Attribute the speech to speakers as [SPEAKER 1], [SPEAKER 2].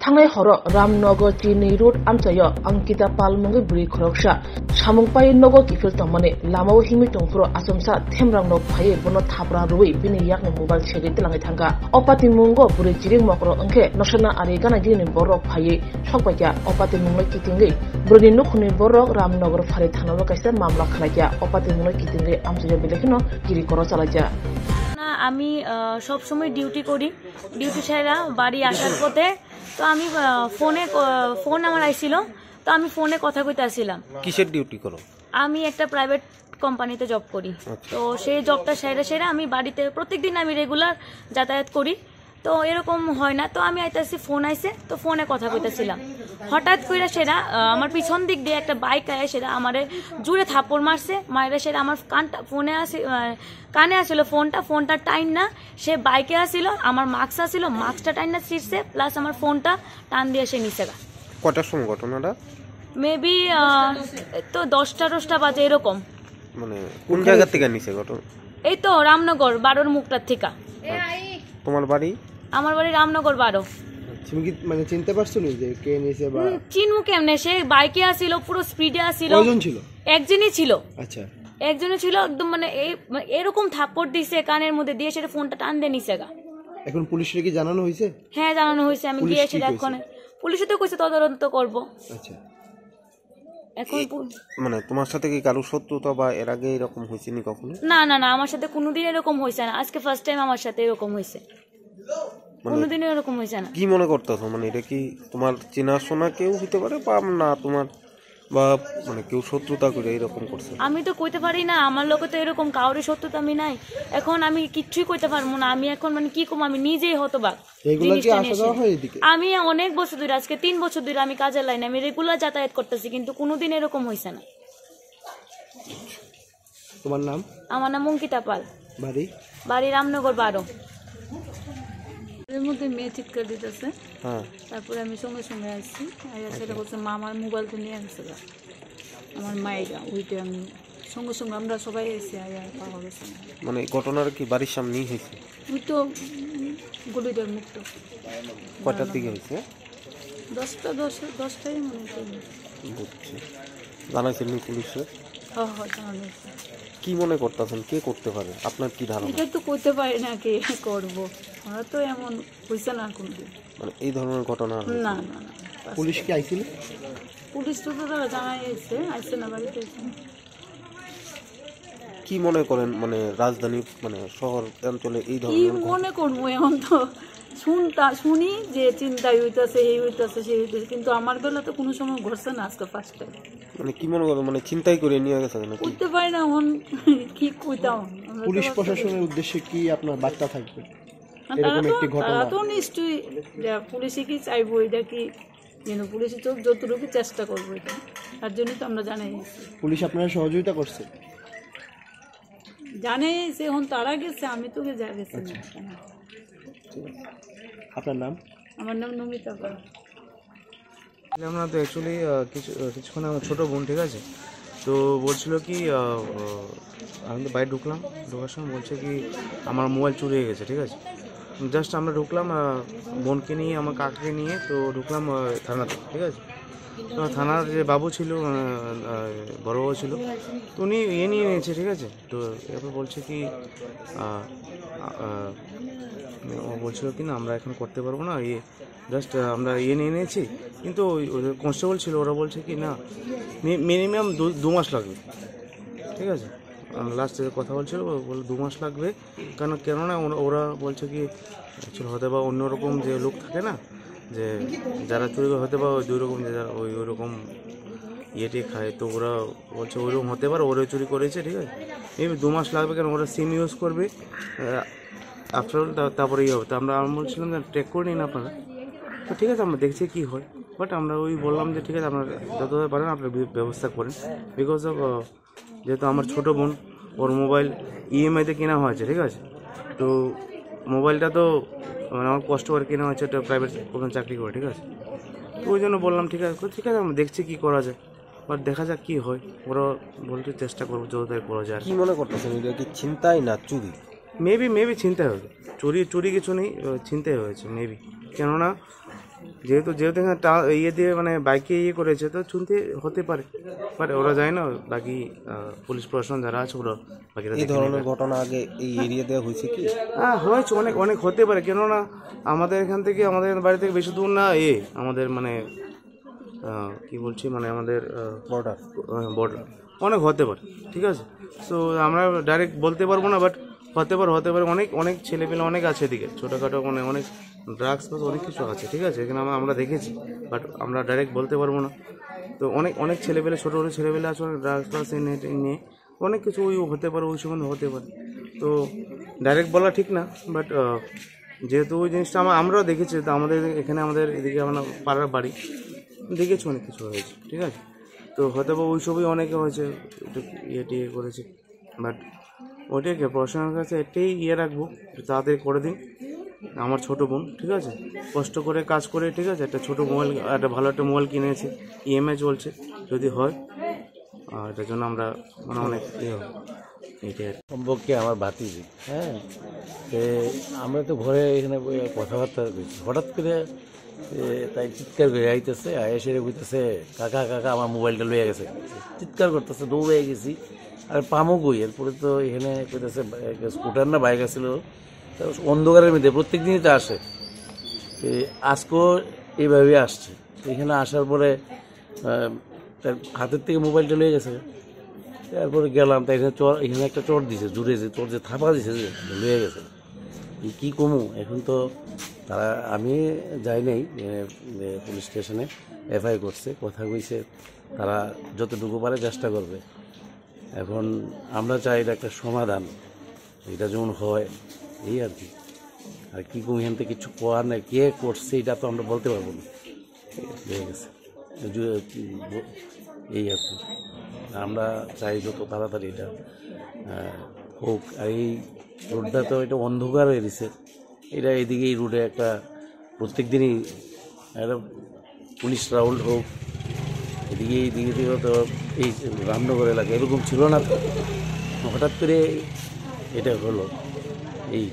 [SPEAKER 1] थांनाय हर रामनगर चिनी रोड आमचायो अंकिता पाल मंगे बुरी खरकसा सामुंगपाई नगर किफिल तंगमाने लामाव हिमि तंगफ्रो आसमसा थेमरांग नो फाये बनो थाब्रा रुई बिनि याकनो मोबाइल छेगे तलांगे थांगा अपाति मुंगो बुरी चिरिं मकरो अंखे नसना आरि गाना दिनि बरक फाये सकबाया अपाति मुंगै कितिंगै बुरनि नुखुनि बरक रामनगर फारे थानाव कायसा मामला खालाया अपाति मुंगै कितिंगै आमचायो बेलेखनो गिरि कर चालाया
[SPEAKER 2] আমি সব সময় ডিউটি করি ডিউটি ছাড়া বাড়ি আসার পথে তো আমি ফোন আমার আইছিল তো আমি ফোনে কথা কইতে আসছিলাম
[SPEAKER 3] কিসের ডিউটি করো
[SPEAKER 2] আমি একটা প্রাইভেট কোম্পানিতে জব করি তো সেই জবটা সেরা আমি বাড়িতে প্রত্যেকদিন আমি রেগুলার যাতায়াত করি তো এরকম হয় না তো আমি আইতাছি ফোন আইছে তো ফোনে কথা কইতেছিলাম হঠাৎ কইরা সেরা আমার পিছন দিক দিয়ে একটা বাইক আয় সেরা আমারে জুড়ে থাপ্পড় মারছে মাইরা সেরা আমার কানে আসছিল ফোনটা টাইন না সে বাইকে আসছিল আমার মাস্ক আসছিল মাস্কটা টাইন না ছিঁড়ছে প্লাস আমার ফোনটা টান দিয়ে সে নিচে গা
[SPEAKER 3] কটার সময় ঘটনাটা
[SPEAKER 2] মেবি তো 10টা বাজে এরকম
[SPEAKER 3] মানে কোন জায়গা থেকে নিচে ঘটনা
[SPEAKER 2] এই তো রামনগর 12 মুখটার থেকে
[SPEAKER 3] তোমার বাড়ি
[SPEAKER 2] আমার বাড়ি রামনগর 12
[SPEAKER 4] তুমি কি মানে চিনতে পারছো না যে কে নিছে বা
[SPEAKER 2] চিনমু কেমনে সে বাইকে আসিল পুরো স্পিডে আসিল
[SPEAKER 4] কয়জন ছিল
[SPEAKER 2] একজনই ছিল
[SPEAKER 4] আচ্ছা
[SPEAKER 2] একজনই ছিল একদম মানে এরকম থাপ্পড় দিছে কানের মধ্যে দিয়ে সেটা ফোনটা টান দিয়ে নিছে গা
[SPEAKER 4] এখন পুলিশের কি জানানো হয়েছে
[SPEAKER 2] হ্যাঁ জানানো হয়েছে আমি গিয়েছি এখন পুলিশে তো কইছে তদন্ত করব
[SPEAKER 4] আচ্ছা
[SPEAKER 2] এখন
[SPEAKER 3] মানে তোমার সাথে কি কারো শত্রুতা বা এর আগে এরকম হয়েছে নি কখনো
[SPEAKER 2] না আমার সাথে কোনোদিন এরকম হইছে না আজকে ফার্স্ট টাইম আমার সাথে এরকম হইছে কোনোদিন এরকম হইছে না
[SPEAKER 3] কি মনে করতেছো মানে এটা কি তোমার চেনাশোনা কেউ হতে পারে বা না তোমার বা মানে কেউ শত্রুতা করে এরকম করছে
[SPEAKER 2] আমি তো কইতে পারি না আমার লোকে তো এরকম কাউরে শত্রুতা আমি নাই এখন আমি কিচ্ছুই কইতে পারবো না আমি এখন মানে কি কম আমি নিজেই হতবাক আমি অনেক বছর ধরে আজকে 3 বছর ধরে আমি কাজের লাইনে আমি রেগুলার যাতায়াত করতেছি কিন্তু কোনোদিন এরকম হইছে না
[SPEAKER 4] তোমার নাম
[SPEAKER 2] আমার নাম অঙ্কিতা পাল বাড়ি রামনগর 12 এর মধ্যে মেয়ে চিৎকার দিতেছে তারপরে আমি সঙ্গে সঙ্গে আসছি সেটা বলছে মা আমার মোবাইলটা নিয়ে আসছে আমার মায়েরা ওইটা আমি সঙ্গে সঙ্গে আমরা সবাই এসে পাওয়া গেছে
[SPEAKER 3] মানে ঘটনার কি বাড়ির সামনেই হয়েছে
[SPEAKER 2] ওই তো গলিটার মুক্ত
[SPEAKER 3] কটার দিকে হয়েছে
[SPEAKER 2] 10টাই মনে হয়
[SPEAKER 3] বুঝছি জানাইছেন পুলিশে
[SPEAKER 2] হ্যাঁ জানানো
[SPEAKER 3] কি মনে করতেছেন কে করতে পারে আপনার কি ধারণা
[SPEAKER 2] এটা তো করতে পারি না কে করবো আমরা তো এমন হইছে না কোনদিন
[SPEAKER 3] মানে এই ধরনের ঘটনা
[SPEAKER 2] না
[SPEAKER 4] পুলিশ কি আইছিল
[SPEAKER 2] পুলিশ তো তারা জানাই আইছে না বাড়িতে
[SPEAKER 3] কি মনে করেন মানে রাজধানী মানে শহর অঞ্চলে এই ধরনের
[SPEAKER 2] কি মনে করবো এখন তো শুনি যে চিন্তাই হইতাছে এই হইতাছে সেই হইতাছে কিন্তু আমার বেলা তো কোনো সময় ঘটছে না আজকে ফার্স্ট টাইম
[SPEAKER 3] মানে কি মনে করেন মানে চিন্তাই করে নিয়ে গেছে না
[SPEAKER 2] করতে পারি না এখন কি কইতাম
[SPEAKER 4] পুলিশ প্রশাসনের উদ্দেশ্যে কি আপনার বার্তা থাকবে এরকম একটি ঘটনা
[SPEAKER 2] তারা তো নিশ্চয়ই পুলিশে কি চাইবো এটা কি পুলিশে তো যতটুকু চেষ্টা করবো এটা তার জন্য তো আমরা জানাই
[SPEAKER 4] পুলিশ আপনারা সহযোগিতা করছে
[SPEAKER 2] জানে যে এখন তারা গেছে আমি তো গেছি না
[SPEAKER 4] আপনার নাম
[SPEAKER 2] আমার নাম নমিতা পাল
[SPEAKER 5] আমরা তো অ্যাকচুয়ালি কিছুক্ষণ আমার ছোটো বোন ঠিক আছে তো বলছিল কি আমি তো বাইরে ঢোকার সময় বলছে কি আমার মোবাইল চুরি হয়ে গেছে ঠিক আছে জাস্ট আমরা ঢুকলাম বোনকে নিয়ে আমার কাকাকে নিয়ে তো ঢুকলাম থানাতে ঠিক আছে তো থানার যে বাবু ছিল বড় বাবু ছিল তো উনি নিয়ে নিয়েছে ঠিক আছে তো এরপর বলছে কি ও বলছিল কি না আমরা এখন করতে পারবো না জাস্ট আমরা নিয়ে নিয়েছি কিন্তু কনস্টেবল ছিল ওরা বলছে কি না মিনিমাম 2 মাস লাগবে ঠিক আছে লাস্টে কথা বলছিল বলে 2 মাস লাগবে কেননা ওরা বলছে কি অ্যাকচুয়ালি হয়তো বা অন্যরকম যে লোক থাকে না যে যারা চুরি হতে বা 2 রকম যে ওই রকম ইয়েটি খায় তো ওরা বলছে ওইরকম হতে পারে ওরা চুরি করেছে ঠিক আছে মেবি 2 মাস লাগবে কেন ওরা সিম ইউজ করবে আফটারঅল তারপরে হবে তো আমরা বলছিলাম যে ট্রেক করে নিন আপনারা তো ঠিক আছে আমরা দেখছি কী হয় বাট আমরা ওই বললাম যে ঠিক আছে আপনারা যতভাবে পারেন আপনারা ব্যবস্থা করেন বিকজ অফ যেহেতু আমার ছোটো বোন ওর মোবাইল ইএমআইতে কেনা হয়েছে ঠিক আছে তো মোবাইলটা তো মানে আমার কষ্ট করে কেনা হয়েছে একটা প্রাইভেট কোনো চাকরি করে ঠিক আছে তো ওই জন্য বললাম ঠিক আছে আমরা দেখছি কী করা যায় বাট দেখা যাক কী হয় ওরা বলতে চেষ্টা করবো যতটাই করা যায়
[SPEAKER 3] কি মনে করতেছেন এটা কি ছিনতাই না চুরি
[SPEAKER 5] মেবি ছিনতাই হয়েছে চুরি কিছু নেই ছিনতাই হয়েছে মেবি কেননা যেহেতু এখানে ইয়ে দিয়ে মানে বাইকে ইয়ে করেছে, তো শুনতে হতে পারে, বাট ওরা যায় না, বাকি পুলিশ প্রশাসন যারা আছে ওরা বাকিরা
[SPEAKER 3] এই ধরনের ঘটনা আগে এই এরিয়াতে হয়েছে কি?
[SPEAKER 5] হ্যাঁ হয়েছে, অনেক হতে পারে, কেননা আমাদের এখান থেকে আমাদের বাড়ি থেকে বেশি দূর না আমাদের মানে কি বলছি মানে আমাদের বর্ডার অনেক হতে পারে, ঠিক আছে। সো আমরা ডাইরেক্ট বলতে পারবো না, বাট হতে পারে অনেক ছেলেপেলে অনেক আছে এদিকে, ছোটোখাটো মানে অনেক ড্রাগস অনেক কিছু আছে, ঠিক আছে, এখানে আমরা দেখেছি, বাট আমরা ডাইরেক্ট বলতে পারবো না। তো অনেক ছেলেপেলে ছোটো ছেলেপেলে আছে, অনেক ড্রাগস প্লাস নিয়ে অনেক কিছু হতে পারে, ওই সময় হতে পারে, তো ডাইরেক্ট বলা ঠিক না। বাট যেহেতু ওই জিনিসটা আমরাও দেখেছি, তো আমাদের এখানে আমাদের এদিকে আমরা পাড়ার বাড়ি দেখেছি অনেক কিছু হয়েছে, ঠিক আছে। তো হয়তো বা ওই সবই অনেকে হয়েছে, টিয়ে করেছে, বাট ওইটাকে প্রশাসনের কাছে এটাই রাখবো, তাড়াতাড়ি করে দিন। আমার ছোটো বোন, ঠিক আছে, কষ্ট করে কাজ করে, ঠিক আছে, একটা ছোটো মোবাইল, একটা ভালো একটা মোবাইল কিনেছে, EMI চলছে, যদি হয় এটার জন্য আমরা মানে অনেক হবে এইটাই
[SPEAKER 6] সম্পর্কে আমার ভাতিজি। হ্যাঁ, আমরা তো ঘরে এখানে কথাবার্তা করছি, হঠাৎ করে তাই চিৎকার করে আইতেছে, এসে কইতেছে কাকা আমার মোবাইলটা লয়ে গেছে, চিৎকার করতেছে, দৌড়ে গেছি, আর পামও কই। এরপরে তো এখানে কইতেছে স্কুটার না বাইক আসছিল, অন্ধকারের মধ্যে প্রত্যেক দিনই তো আসে, আজকেও এইভাবে আসছে। এখানে আসার পরে তার হাতের থেকে মোবাইলটা লয়ে গেছে। তারপরে গেলাম, তাই এখানে একটা চট দিছে, জুড়ে যে চট যে থাপা দিছে, যে লয়ে গেছে। কি কমু এখন তো তারা, আমি যাই নাই পুলিশ স্টেশনে, FIR করছে, কথা কইছে, তারা যতটুকু পারে চেষ্টা করবে। এখন আমরা চাই এটা একটা সমাধান, এটা যেমন হয়, এই আর কি। আর কি কম এখান থেকে কিছু করার নাই, কে করছে এটা তো আমরা বলতে পারবো না, হয়ে গেছে এই আর কি। আমরা চাই যত তাড়াতাড়ি এটা হোক। আর এই রোডটা তো এটা অন্ধকার হয়ে দিছে, এটা এদিকে এই রোডে একটা প্রত্যেক দিনই একটা পুলিশ রাউন্ড হোক, এদিকে তো এই রামনগর এলাকা এরকম ছিল না, তো হঠাৎ করে এটা হলো এই